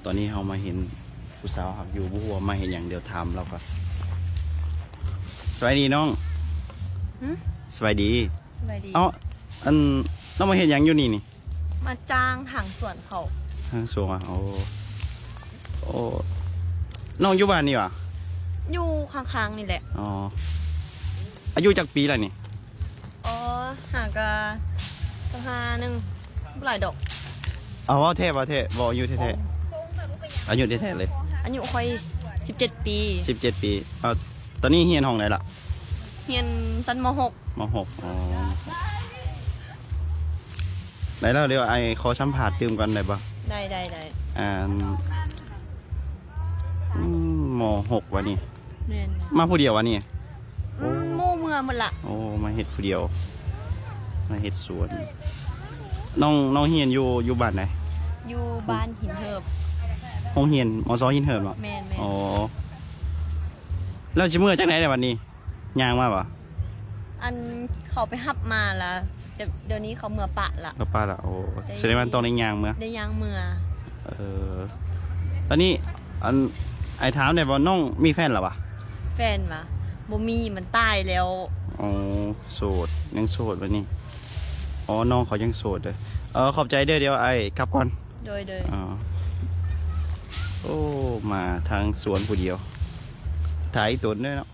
ตอนนี้เรามาเห็นผู้สาวหักอยู่บัวามาเห็นอย่างเดียวทำเราก็สวัสดีน้องสวัสดี สบายดี เอ้าอันน้องมาเห็นอย่างอยู่นี่ มาจ้างทางสวนเขา ทางสวงอ่ะโอ้น้องอยู่บ้านนี่หวะ อยู่ข้างๆนี่แหละ อ๋ออายุจากปีอะไรนี่ อ๋อหากะสภาหนึ่งหลายดอก เอาว่าเทพว่าเทพบอกอายุเทพอายุเทพเลย อายุค่อย17 ปี 17 ปีเอาตอนนี้เฮียนห้องไหนล่ะ เรียนชั้นม .6 มหกอ๋อไหนแล้วเดี๋ยวไอ้ขอสัมผัสดื่มกันได้ปะ ได้ อ่ามหกวันนี้ แม่น มาผู้เดียววันนี้ หมู่เมืองหมดละ โอ้มาเฮ็ดผู้เดียวมาเฮ็ดสวนน้องเฮียนอยู่บ้านไหน อยู่บ้านหินเหิบ ห้องเฮียนมอซอหินเหิมเหรอ แม่น อ๋อแล้วชิเมื่อจากไหนในวันนี้ย่างมาปะ อันเขาไปหับมาละเดี๋ยวนี้เขาเมือปะละ ก็ป้าละโอ้แสดงว่าตอนในย่างเมื่อ ได้ยางเมือ เออตอนนี้อันไอ้ถามได้บ่น้องมีแฟนหรอวะ แฟนวะบ่มีมันตายแล้ว อ๋อโสดยังโสดวันนี้อ๋อน้องเขายังโสดเลยขอบใจเด้อเดี๋ยวไอ้กลับก่อน โดย อ๋อโอ้มาทางสวนผู้เดียวถ่ายตัวด้วยเนาะ